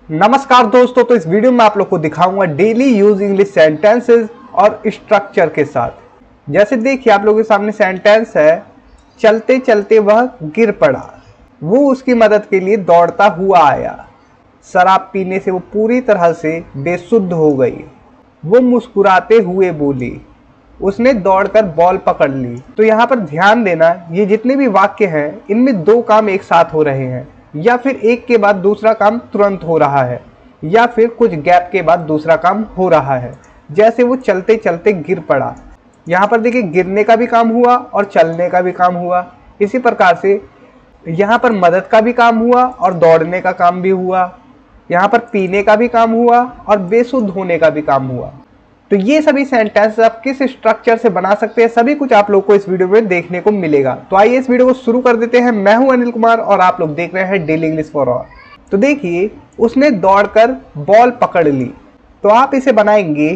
नमस्कार दोस्तों, तो इस वीडियो में आप लोग को दिखाऊंगा डेली यूज इंग्लिश सेंटेंसेस और स्ट्रक्चर के साथ। जैसे देखिए आप लोगों के सामने सेंटेंस है, चलते चलते वह गिर पड़ा, वो उसकी मदद के लिए दौड़ता हुआ आया, शराब पीने से वो पूरी तरह से बेसुध हो गई, वो मुस्कुराते हुए बोली, उसने दौड़कर बॉल पकड़ ली। तो यहाँ पर ध्यान देना, ये जितने भी वाक्य हैं इनमें दो काम एक साथ हो रहे हैं, या फिर एक के बाद दूसरा काम तुरंत हो रहा है, या फिर कुछ गैप के बाद दूसरा काम हो रहा है। जैसे वो चलते चलते गिर पड़ा, यहाँ पर देखिए गिरने का भी काम हुआ और चलने का भी काम हुआ। इसी प्रकार से यहाँ पर मदद का भी काम हुआ और दौड़ने का काम भी हुआ, यहाँ पर पीने का भी काम हुआ और बेसुध होने का भी काम हुआ। तो ये सभी सेंटेंस आप किस स्ट्रक्चर से बना सकते हैं, सभी कुछ आप लोग को इस वीडियो में देखने को मिलेगा। तो आइए इस वीडियो को शुरू कर देते हैं। मैं हूं अनिल कुमार और आप लोग देख रहे हैं डेली इंग्लिश फॉर ऑल। तो देखिए, उसने दौड़कर बॉल पकड़ ली, तो आप इसे बनाएंगे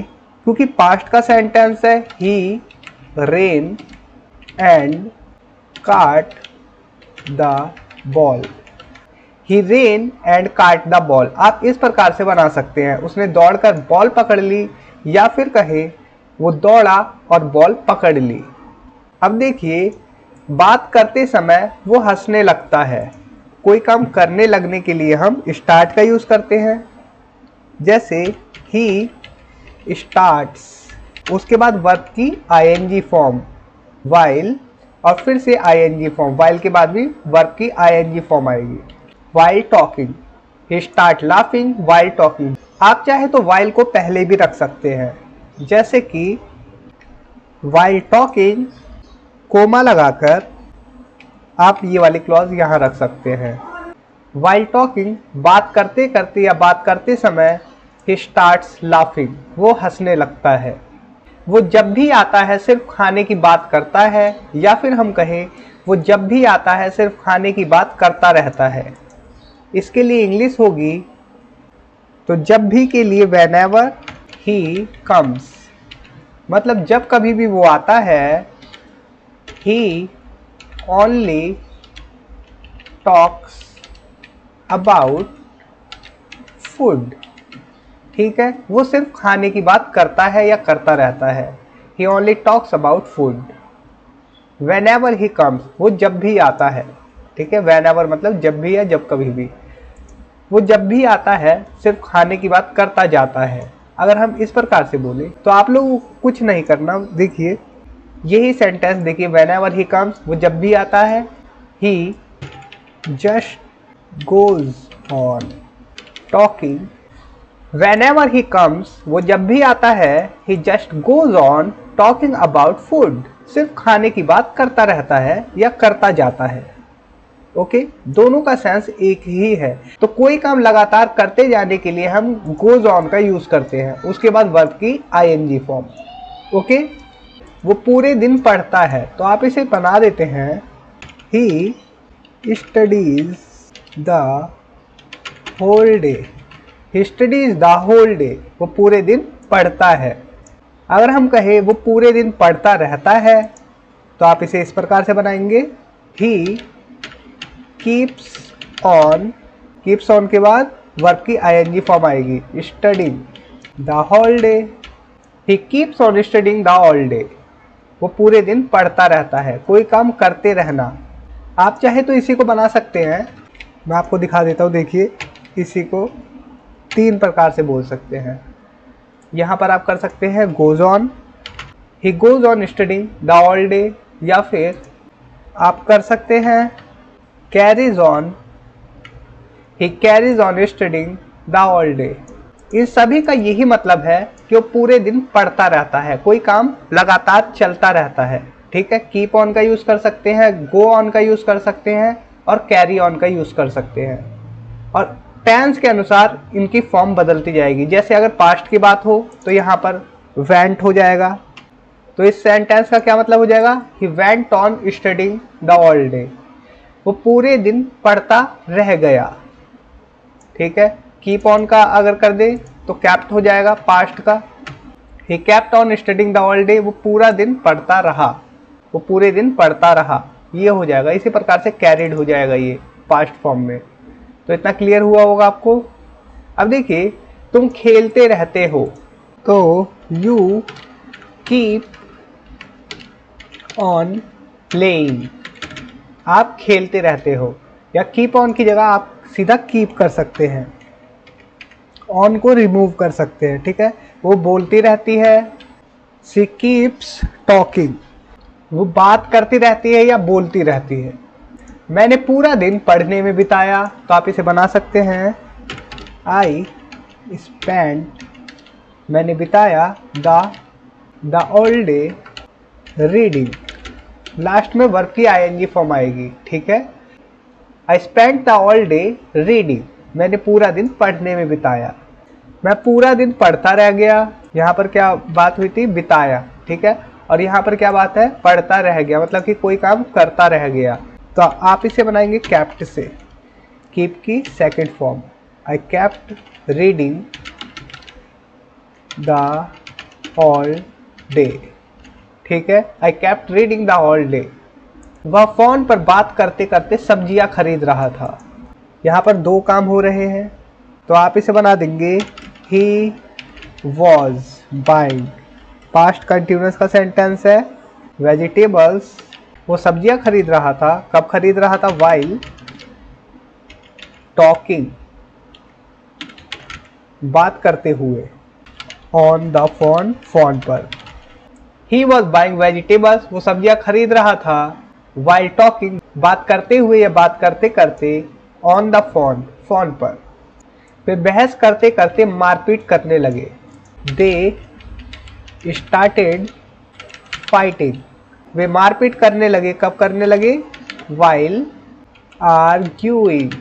क्योंकि पास्ट का सेंटेंस है, ही रेन एंड काट the ball. He rain and काट द बॉल आप इस प्रकार से बना सकते हैं, उसने दौड़कर बॉल पकड़ ली, या फिर कहे वो दौड़ा और बॉल पकड़ ली। अब देखिए, बात करते समय वो हंसने लगता है। कोई काम करने लगने के लिए हम स्टार्ट का यूज करते हैं, जैसे ही स्टार्ट्स, उसके बाद वर्ब की आईएनजी फॉर्म वाइल, और फिर से आईएनजी फॉर्म, वाइल के बाद भी वर्ब की आईएनजी फॉर्म आएगी। वाइल टॉकिंग, ही स्टार्ट लाफिंग वाइल टॉकिंग। आप चाहे तो वाइल को पहले भी रख सकते हैं, जैसे कि वाइल टॉकिंग कोमा लगाकर आप ये वाली क्लॉज यहाँ रख सकते हैं। वाइल टॉकिंग बात करते करते या बात करते समय ही स्टार्ट्स लाफिंग, वो हंसने लगता है। वो जब भी आता है सिर्फ खाने की बात करता है, या फिर हम कहें वो जब भी आता है सिर्फ खाने की बात करता रहता है। इसके लिए इंग्लिश होगी, तो जब भी के लिए whenever he comes, मतलब जब कभी भी वो आता है। he only talks about food, ठीक है, वो सिर्फ खाने की बात करता है या करता रहता है। he only talks about food whenever he comes, वो जब भी आता है, ठीक है। whenever मतलब जब भी या जब कभी भी, वो जब भी आता है सिर्फ खाने की बात करता जाता है। अगर हम इस प्रकार से बोले तो आप लोग कुछ नहीं करना। देखिए यही सेंटेंस देखिए, whenever he comes, वो जब भी आता है। he just goes on talking whenever he comes, वो जब भी आता है। he just goes on talking about food, सिर्फ खाने की बात करता रहता है या करता जाता है। ओके, दोनों का सेंस एक ही है। तो कोई काम लगातार करते जाने के लिए हम गोज ऑन का यूज करते हैं, उसके बाद वर्ब की आईएनजी फॉर्म। ओके, वो पूरे दिन पढ़ता है, तो आप इसे बना देते हैं, he studies the whole day. He studies the whole day, वो पूरे दिन पढ़ता है। अगर हम कहें वो पूरे दिन पढ़ता रहता है, तो आप इसे इस प्रकार से बनाएंगे, ही कीप्स ऑन के बाद वर्ब की आईएनजी फॉर्म आएगी, studying the whole day. He keeps on studying the whole day, वो पूरे दिन पढ़ता रहता है। कोई काम करते रहना। आप चाहे तो इसी को बना सकते हैं, मैं आपको दिखा देता हूँ। देखिए, इसी को तीन प्रकार से बोल सकते हैं। यहाँ पर आप कर सकते हैं goes on, he goes on studying the whole day, या फिर आप कर सकते हैं carries on, he carries on studying the whole day. इन सभी का यही मतलब है कि वो पूरे दिन पढ़ता रहता है, कोई काम लगातार चलता रहता है, ठीक है। कीप ऑन का यूज कर सकते हैं, गो ऑन का यूज कर सकते हैं, और कैरी ऑन का यूज कर सकते हैं। और टेंस के अनुसार इनकी फॉर्म बदलती जाएगी। जैसे अगर पास्ट की बात हो तो यहाँ पर वेंट हो जाएगा, तो इस सेंटेंस का क्या मतलब हो जाएगा, he went on studying the whole day, वो पूरे दिन पढ़ता रह गया, ठीक है। कीप ऑन का अगर कर दे तो कैप्ट हो जाएगा पास्ट का, he kept on studying the whole day, वो पूरा दिन पढ़ता रहा, वो पूरे दिन पढ़ता रहा, ये हो जाएगा। इसी प्रकार से कैरिड हो जाएगा ये पास्ट फॉर्म में। तो इतना क्लियर हुआ होगा आपको। अब देखिए, तुम खेलते रहते हो, तो यू कीप ऑन प्लेइंग, आप खेलते रहते हो। या कीप ऑन की जगह आप सीधा कीप कर सकते हैं, ऑन को रिमूव कर सकते हैं, ठीक है। वो बोलती रहती है, शी कीप्स टॉकिंग, वो बात करती रहती है या बोलती रहती है। मैंने पूरा दिन पढ़ने में बिताया, तो आप इसे बना सकते हैं, आई स्पेंड, मैंने बिताया the all day reading, last में वर्ब की आईएनजी फॉर्म आएगी, ठीक है। I spend the all day reading, मैंने पूरा दिन पढ़ने में बिताया। मैं पूरा दिन पढ़ता रह गया, यहाँ पर क्या बात हुई थी, बिताया, ठीक है। और यहाँ पर क्या बात है, पढ़ता रह गया, मतलब कि कोई काम करता रह गया। तो आप इसे बनाएंगे केप्ट से, कीप की second form, I kept reading the all day, ठीक है। I kept reading the all day. वह फोन पर बात करते करते सब्जियां खरीद रहा था। यहाँ पर दो काम हो रहे हैं, तो आप इसे बना देंगे, he was buying, past continuous का सेंटेंस है। वेजिटेबल्स, वो सब्जियां खरीद रहा था, कब खरीद रहा था, वाइल टॉकिंग, बात करते हुए, ऑन द फोन, फोन पर। ही वॉज बाइंग वेजिटेबल्स, वो सब्जियां खरीद रहा था, वाइल टॉकिंग, बात करते हुए या बात करते करते, ऑन द फोन, फोन पर। वे बहस करते करते मारपीट करने लगे, दे स्टार्टेड फाइटिंग, वे मारपीट करने लगे, कब करने लगे, वाइल आर्ग्यूइंग,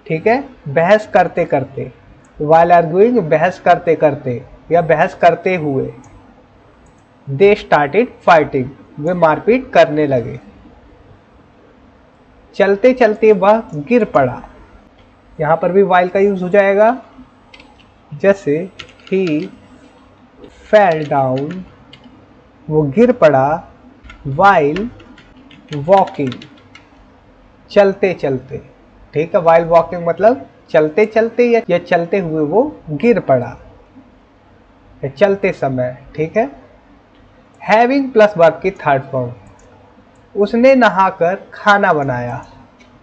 ठीक है, बहस करते करते, वाइल आर्ग्यूइंग, बहस करते करते या बहस करते हुए। दे स्टार्टेड फाइटिंग, वे मारपीट करने लगे। चलते चलते वह गिर पड़ा, यहाँ पर भी वाइल का यूज हो जाएगा, जैसे ही फेल डाउन, वो गिर पड़ा, वाइल वॉकिंग, चलते चलते, ठीक है। वाइल वॉकिंग मतलब चलते चलते या चलते हुए वो गिर पड़ा, या चलते समय, ठीक है। हैविंग प्लस वर्ब की थर्ड फॉर्म, उसने नहाकर खाना बनाया,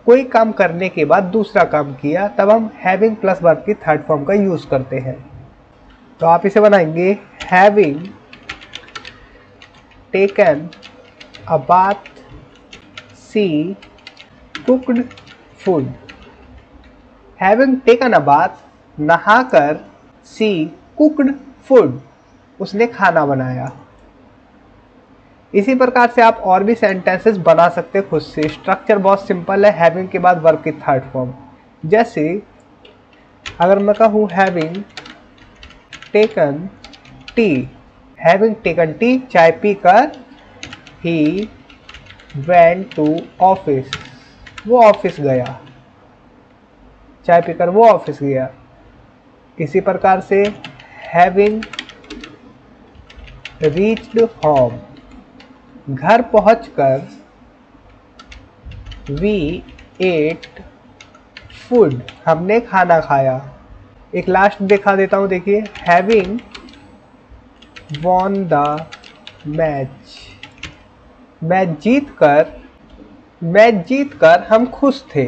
कोई काम करने के बाद दूसरा काम किया, तब हम हैविंग प्लस वर्ब की थर्ड फॉर्म का यूज करते हैं। तो आप इसे बनाएंगे, having taken a bath, she cooked food. Having taken a bath, नहाकर, सी कुक्ड फूड, उसने खाना बनाया। इसी प्रकार से आप और भी सेंटेंसेस बना सकते हैं खुद से। स्ट्रक्चर बहुत सिंपल है, हैविंग के बाद वर्ब की थर्ड फॉर्म। जैसे अगर मैं कहूँ having taken T, having taken T, चाय पीकर, ही वेंट टू ऑफिस, वो ऑफिस गया, चाय पीकर वो ऑफिस गया। इसी प्रकार से हैविंग रीच्ड होम, घर पहुंचकर, वी एट फूड, हमने खाना खाया। एक लास्ट दिखा देता हूं, देखिए, having won the match, match जीत कर हम खुश थे,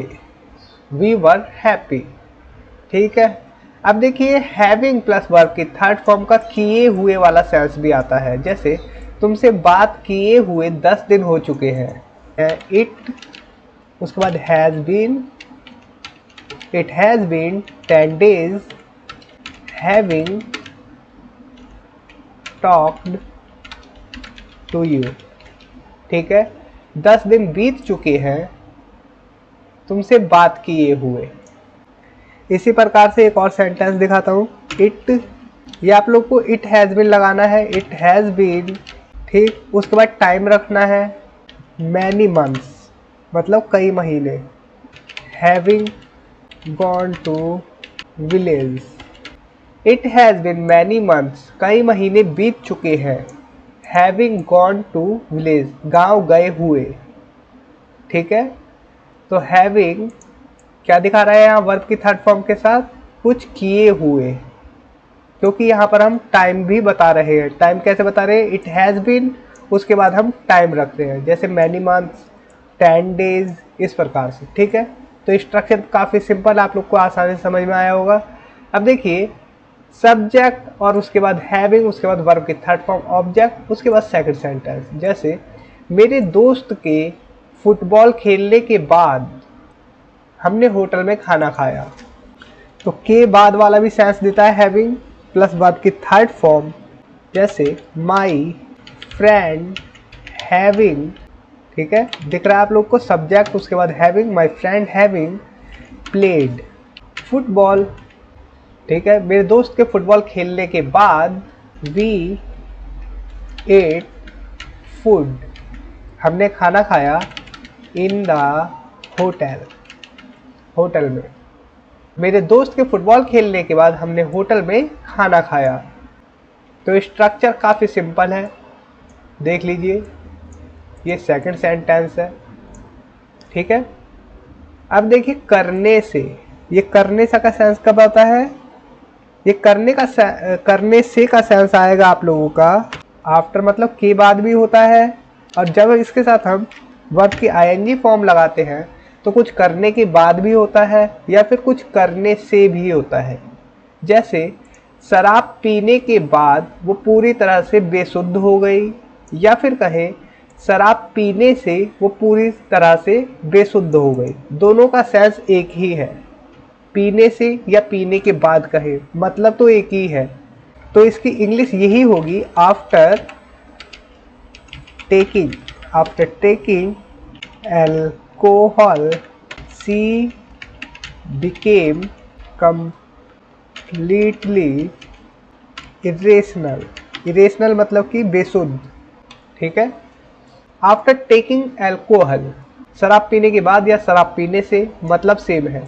वी वर हैप्पी, ठीक है। अब देखिए, हैविंग प्लस वर्ब की थर्ड फॉर्म का किए हुए वाला सेंस भी आता है। जैसे तुमसे बात किए हुए 10 दिन हो चुके हैं, इट, उसके बाद has been, it has been 10 days having talked to you, ठीक है। 10 दिन बीत चुके हैं तुमसे बात किए हुए। इसी प्रकार से एक और सेंटेंस दिखाता हूँ, इट, ये आप लोग को इट हैज़ बीन लगाना है, इट हैज़ बीन, ठीक। उसके बाद टाइम रखना है, मैनी मंथ्स, मतलब कई महीने, having gone to village, it has been many months, कई महीने बीत चुके हैं, हैविंग गॉन टू विलेज, गांव गए हुए, ठीक है। तो हैविंग क्या दिखा रहा है यहाँ वर्ब की थर्ड फॉर्म के साथ, कुछ किए हुए, क्योंकि यहाँ पर हम टाइम भी बता रहे हैं। टाइम कैसे बता रहे हैं? इट हैज़ बीन, उसके बाद हम टाइम रखते हैं, जैसे मैनी मंथ्स, 10 डेज, इस प्रकार से। ठीक है, तो स्ट्रक्चर काफ़ी सिंपल, आप लोग को आसानी से समझ में आया होगा। अब देखिए, सब्जेक्ट और उसके बाद हैविंग, उसके बाद वर्ब की थर्ड फॉर्म ऑब्जेक्ट, उसके बाद सेकंड सेंटेंस। जैसे मेरे दोस्त के फुटबॉल खेलने के बाद हमने होटल में खाना खाया, तो के बाद वाला भी सेंस देता है हैविंग प्लस वर्ब की थर्ड फॉर्म। जैसे माई फ्रेंड हैविंग, ठीक है, दिख रहा है आप लोग को, सब्जेक्ट उसके बाद having, my friend having played football. ठीक है, मेरे दोस्त के फुटबॉल खेलने के बाद वी एट फूड, हमने खाना खाया इन द होटल, होटल में। मेरे दोस्त के फुटबॉल खेलने के बाद हमने होटल में खाना खाया। तो स्ट्रक्चर काफ़ी सिंपल है, देख लीजिए, ये सेकंड सेंटेंस है। ठीक है, अब देखिए करने से, ये करने से का सेंस कब आता है? ये करने से का सेंस आएगा आप लोगों का आफ्टर, मतलब के बाद भी होता है, और जब इसके साथ हम वर्ब की आईएनजी फॉर्म लगाते हैं तो कुछ करने के बाद भी होता है या फिर कुछ करने से भी होता है। जैसे शराब पीने के बाद वो पूरी तरह से बेसुध हो गई, या फिर कहें शराब पीने से वो पूरी तरह से बेसुध हो गई। दोनों का सेंस एक ही है, पीने से या पीने के बाद कहे, मतलब तो एक ही है। तो इसकी इंग्लिश यही होगी, after taking, after taking alcohol C became completely irrational, irrational मतलब कि बेसुध। ठीक है, आफ्टर टेकिंग एल्कोहल, शराब पीने के बाद या शराब पीने से, मतलब सेम है।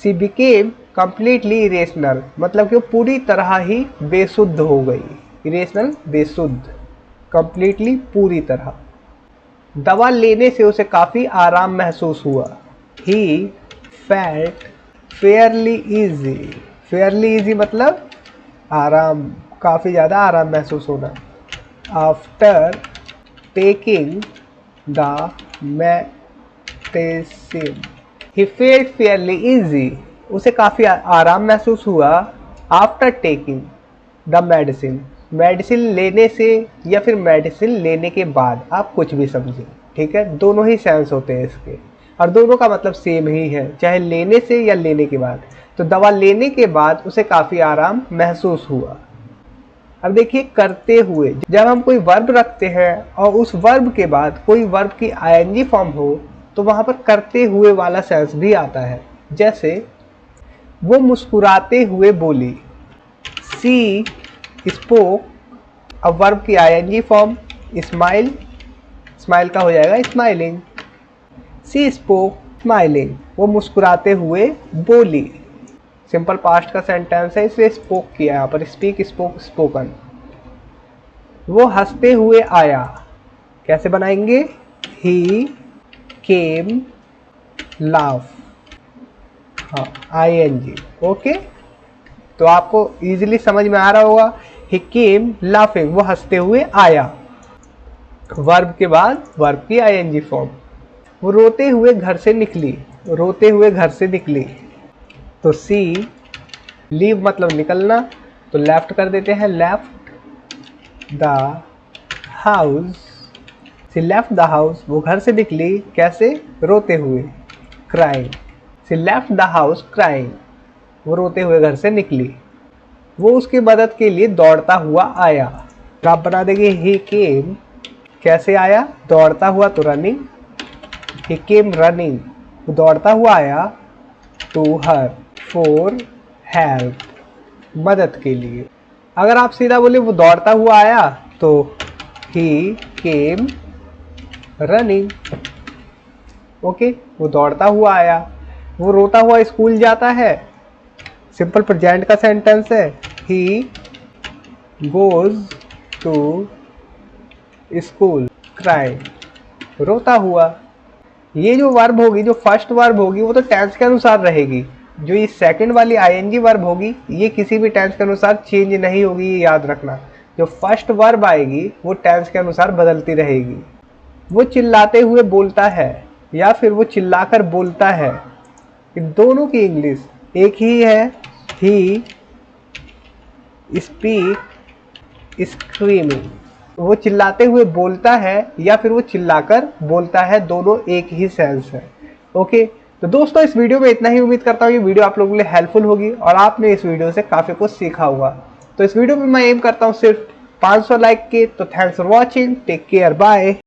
सी बिकेम कंप्लीटली इरेशनल, मतलब कि वो पूरी तरह ही बेसुध हो गई। इरेशनल बेसुध, कंप्लीटली पूरी तरह। दवा लेने से उसे काफ़ी आराम महसूस हुआ। He felt Fairlie easy, Fairlie easy मतलब आराम, काफ़ी ज़्यादा आराम महसूस होना। After taking the medicine, he felt Fairlie easy, उसे काफ़ी आराम महसूस हुआ। After taking the medicine, medicine लेने से या फिर मेडिसिन लेने के बाद, आप कुछ भी समझें। ठीक है, दोनों ही सेंस होते हैं इसके, और दोनों का मतलब सेम ही है, चाहे लेने से या लेने के बाद। तो दवा लेने के बाद उसे काफ़ी आराम महसूस हुआ। अब देखिए करते हुए, जब हम कोई वर्ब रखते हैं और उस वर्ब के बाद कोई वर्ब की आईएनजी फॉर्म हो तो वहाँ पर करते हुए वाला सेंस भी आता है। जैसे वो मुस्कुराते हुए बोली, सी स्पोक, अब वर्ब की आईएनजी फॉर्म स्माइल, स्माइल का हो जाएगा स्माइलिंग। सी स्पोक स्माइलिंग, वो मुस्कुराते हुए बोली। सिंपल पास्ट का सेंटेंस है, इसलिए स्पोक किया यहाँ पर, स्पीक स्पोक स्पोकन। वो हंसते हुए आया, कैसे बनाएंगे? ही केम लाफ, हाँ आईएनजी। ओके, तो आपको इजीली समझ में आ रहा होगा। ही केम लाफिंग, वो हंसते हुए आया, वर्ब के बाद वर्ब की आईएनजी फॉर्म। वो रोते हुए घर से निकली, रोते हुए घर से निकली। तो सी लीव मतलब निकलना, तो लेफ्ट कर देते हैं, left the house, she left the house, वो घर से निकली, कैसे? रोते हुए, crying. She left the house crying, वो रोते हुए घर से निकली। वो उसकी मदद के लिए दौड़ता हुआ आया, तो आप बना देंगे ही केम, कैसे आया? दौड़ता हुआ, तो रनिंग। ही केम रनिंग, वो दौड़ता हुआ आया। टू हर फॉर हेल्प, मदद के लिए। अगर आप सीधा बोले वो दौड़ता हुआ आया तो ही केम रनिंग। ओके, वो दौड़ता हुआ आया। वो रोता हुआ स्कूल जाता है, सिंपल प्रेजेंट का सेंटेंस है, he goes to school crying, रोता हुआ। ये जो वर्ब होगी, जो फर्स्ट वर्ब होगी, वो तो टेंस के अनुसार रहेगी, जो ये सेकंड वाली आईएनजी वर्ब होगी ये किसी भी टेंस के अनुसार चेंज नहीं होगी, ये याद रखना। जो फर्स्ट वर्ब आएगी वो टेंस के अनुसार बदलती रहेगी। वो चिल्लाते हुए बोलता है या फिर वो चिल्लाकर बोलता है, इन दोनों की इंग्लिश एक ही है। He speak screaming. वो चिल्लाते हुए बोलता है या फिर वो चिल्लाकर बोलता है, दोनों एक ही सेंस है। ओके, तो दोस्तों इस वीडियो में इतना ही। उम्मीद करता हूँ ये वीडियो आप लोगों के लिए हेल्पफुल होगी और आपने इस वीडियो से काफ़ी कुछ सीखा होगा। तो इस वीडियो में मैं एम करता हूँ सिर्फ 500 लाइक के। तो thanks for watching, take care, bye.